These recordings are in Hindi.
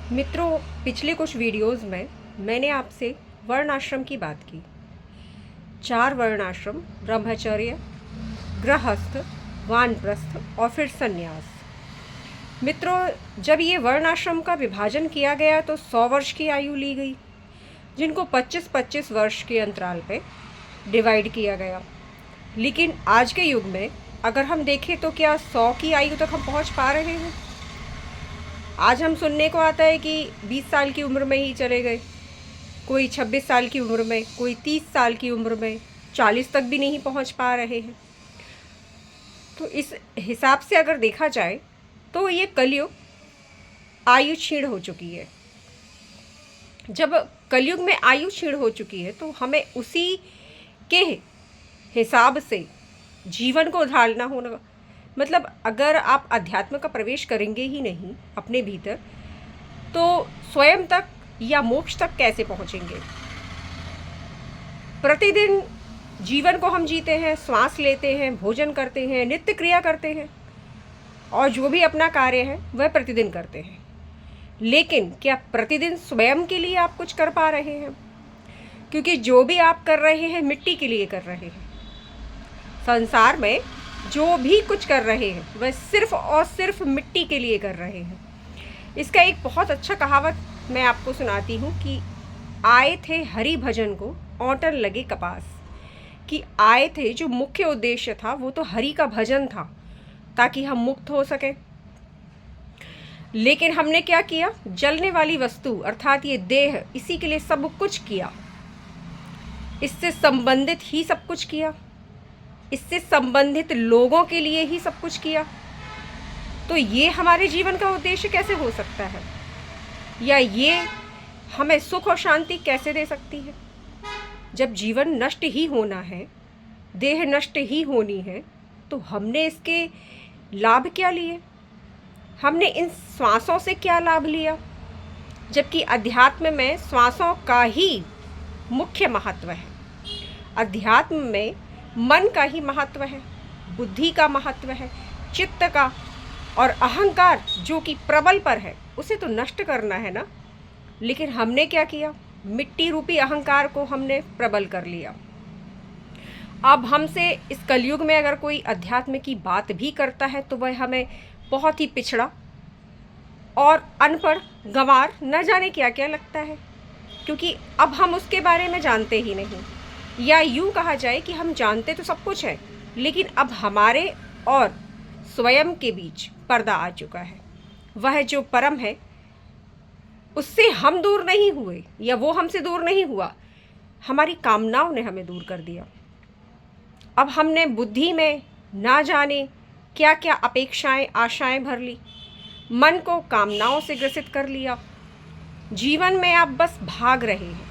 मित्रों, पिछले कुछ वीडियोस में मैंने आपसे वर्ण आश्रम की बात की। 4 वर्ण आश्रम, ब्रह्मचर्य, गृहस्थ, वानप्रस्थ और फिर संन्यास। मित्रों, जब ये वर्ण आश्रम का विभाजन किया गया तो 100 वर्ष की आयु ली गई, जिनको 25-25 वर्ष के अंतराल पे डिवाइड किया गया। लेकिन आज के युग में अगर हम देखें तो क्या 100 की आयु तक हम पहुंच पा रहे हैं? आज हम सुनने को आता है कि 20 साल की उम्र में ही चले गए, कोई 26 साल की उम्र में, कोई 30 साल की उम्र में, 40 तक भी नहीं पहुंच पा रहे हैं। तो इस हिसाब से अगर देखा जाए तो ये कलयुग आयु क्षीण हो चुकी है। जब कलयुग में आयु क्षीण हो चुकी है तो हमें उसी के हिसाब से जीवन को ढालना होगा। मतलब अगर आप अध्यात्म का प्रवेश करेंगे ही नहीं अपने भीतर, तो स्वयं तक या मोक्ष तक कैसे पहुंचेंगे? प्रतिदिन जीवन को हम जीते हैं, श्वास लेते हैं, भोजन करते हैं, नित्य क्रिया करते हैं और जो भी अपना कार्य है वह प्रतिदिन करते हैं। लेकिन क्या प्रतिदिन स्वयं के लिए आप कुछ कर पा रहे हैं? क्योंकि जो भी आप कर रहे हैं मिट्टी के लिए कर रहे हैं। संसार में जो भी कुछ कर रहे हैं वह सिर्फ और सिर्फ मिट्टी के लिए कर रहे हैं। इसका एक बहुत अच्छा कहावत मैं आपको सुनाती हूँ कि आए थे हरि भजन को औंटन लगे कपास। कि आए थे, जो मुख्य उद्देश्य था वो तो हरि का भजन था ताकि हम मुक्त हो सके। लेकिन हमने क्या किया? जलने वाली वस्तु अर्थात ये देह, इसी के लिए सब कुछ किया, इससे संबंधित ही सब कुछ किया, इससे संबंधित लोगों के लिए ही सब कुछ किया। तो ये हमारे जीवन का उद्देश्य कैसे हो सकता है? या ये हमें सुख और शांति कैसे दे सकती है? जब जीवन नष्ट ही होना है, देह नष्ट ही होनी है, तो हमने इसके लाभ क्या लिए? हमने इन श्वासों से क्या लाभ लिया? जबकि अध्यात्म में श्वासों का ही मुख्य महत्व है। अध्यात्म में मन का ही महत्व है, बुद्धि का महत्व है, चित्त का, और अहंकार जो कि प्रबल पर है उसे तो नष्ट करना है ना। लेकिन हमने क्या किया? मिट्टी रूपी अहंकार को हमने प्रबल कर लिया। अब हमसे इस कलयुग में अगर कोई अध्यात्म की बात भी करता है तो वह हमें बहुत ही पिछड़ा और अनपढ़, गंवार, न जाने क्या क्या लगता है, क्योंकि अब हम उसके बारे में जानते ही नहीं। या यूँ कहा जाए कि हम जानते तो सब कुछ है, लेकिन अब हमारे और स्वयं के बीच पर्दा आ चुका है। वह जो परम है उससे हम दूर नहीं हुए या वो हमसे दूर नहीं हुआ, हमारी कामनाओं ने हमें दूर कर दिया। अब हमने बुद्धि में ना जाने क्या क्या अपेक्षाएं, आशाएं भर ली, मन को कामनाओं से ग्रसित कर लिया। जीवन में आप बस भाग रहे हैं,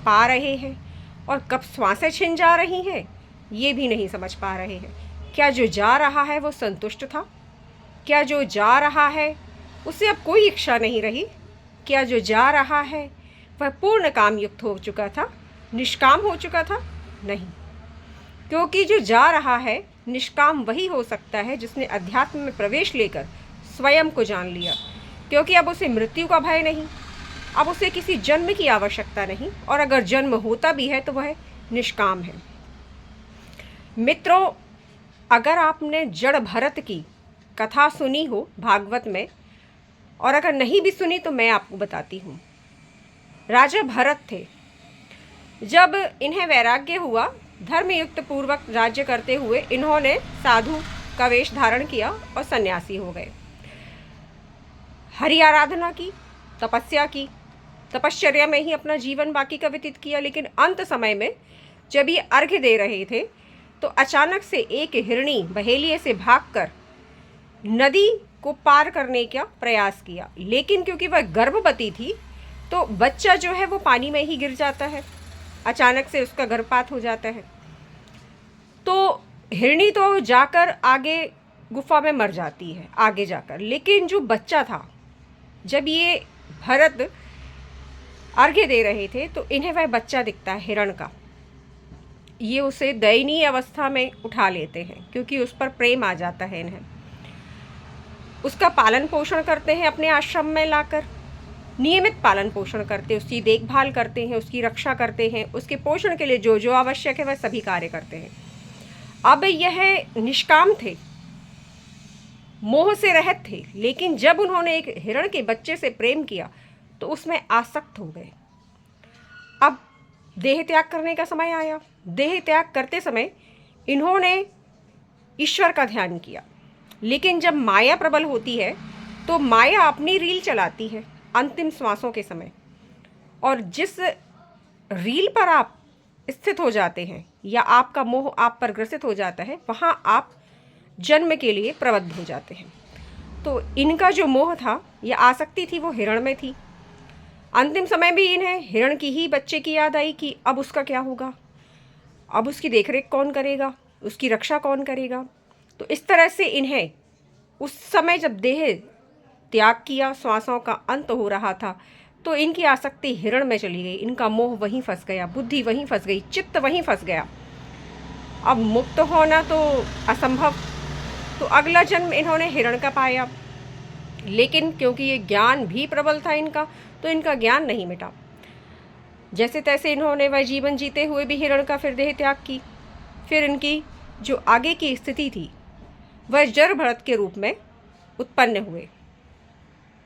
पा रहे हैं, और कब श्वासें छिन जा रही हैं ये भी नहीं समझ पा रहे हैं। क्या जो जा रहा है वो संतुष्ट था? क्या जो जा रहा है उससे अब कोई इच्छा नहीं रही? क्या जो जा रहा है वह पूर्ण काम युक्त हो चुका था, निष्काम हो चुका था? नहीं, क्योंकि जो जा रहा है निष्काम वही हो सकता है जिसने अध्यात्म में प्रवेश लेकर स्वयं को जान लिया। क्योंकि अब उसे मृत्यु का भय नहीं, अब उसे किसी जन्म की आवश्यकता नहीं, और अगर जन्म होता भी है तो वह निष्काम है। मित्रों, अगर आपने जड़ भरत की कथा सुनी हो भागवत में, और अगर नहीं भी सुनी तो मैं आपको बताती हूँ। राजा भरत थे, जब इन्हें वैराग्य हुआ, धर्मयुक्त पूर्वक राज्य करते हुए इन्होंने साधु का वेश धारण किया और सन्यासी हो गए। हरि आराधना की, तपस्या की, तपश्चर्या में ही अपना जीवन बाकी का व्यतीत किया। लेकिन अंत समय में जब ये अर्घ्य दे रहे थे तो अचानक से एक हिरणी बहेलिए से भागकर नदी को पार करने का प्रयास किया। लेकिन क्योंकि वह गर्भवती थी तो बच्चा जो है वो पानी में ही गिर जाता है, अचानक से उसका गर्भपात हो जाता है। तो हिरणी तो जाकर आगे गुफा में मर जाती है आगे जाकर। लेकिन जो बच्चा था, जब ये भरत अर्घ्य दे रहे थे तो इन्हें वह बच्चा दिखता है हिरण का। ये उसे दयनीय अवस्था में उठा लेते हैं क्योंकि उस पर प्रेम आ जाता है इन्हें। उसका पालन पोषण करते हैं अपने आश्रम में लाकर। नियमित पालन पोषण करते हैं, उसकी देखभाल करते हैं, उसकी रक्षा करते हैं, उसके पोषण के लिए जो जो आवश्यक है वह सभी कार्य करते हैं। अब यह निष्काम थे, मोह से रहित थे, लेकिन जब उन्होंने एक हिरण के बच्चे से प्रेम किया तो उसमें आसक्त हो गए। अब देह त्याग करने का समय आया। देह त्याग करते समय इन्होंने ईश्वर का ध्यान किया, लेकिन जब माया प्रबल होती है तो माया अपनी रील चलाती है अंतिम श्वासों के समय, और जिस रील पर आप स्थित हो जाते हैं या आपका मोह आप पर ग्रसित हो जाता है, वहाँ आप जन्म के लिए प्रबद्ध हो जाते हैं। तो इनका जो मोह था या आसक्ति थी वो हिरण में थी। अंतिम समय भी इन्हें हिरण की ही बच्चे की याद आई कि अब उसका क्या होगा, अब उसकी देखरेख कौन करेगा, उसकी रक्षा कौन करेगा। तो इस तरह से इन्हें उस समय जब देह त्याग किया, श्वासों का अंत हो रहा था, तो इनकी आसक्ति हिरण में चली गई, इनका मोह वहीं फंस गया, बुद्धि वहीं फंस गई, चित्त वहीं फंस गया। अब मुक्त होना तो असंभव, तो अगला जन्म इन्होंने हिरण का पाया, लेकिन क्योंकि ये ज्ञान भी प्रबल था इनका, तो इनका ज्ञान नहीं मिटा। जैसे तैसे इन्होंने वह जीवन जीते हुए भी हिरण का फिर देह त्याग की। फिर इनकी जो आगे की स्थिति थी वह जड़ भरत के रूप में उत्पन्न हुए।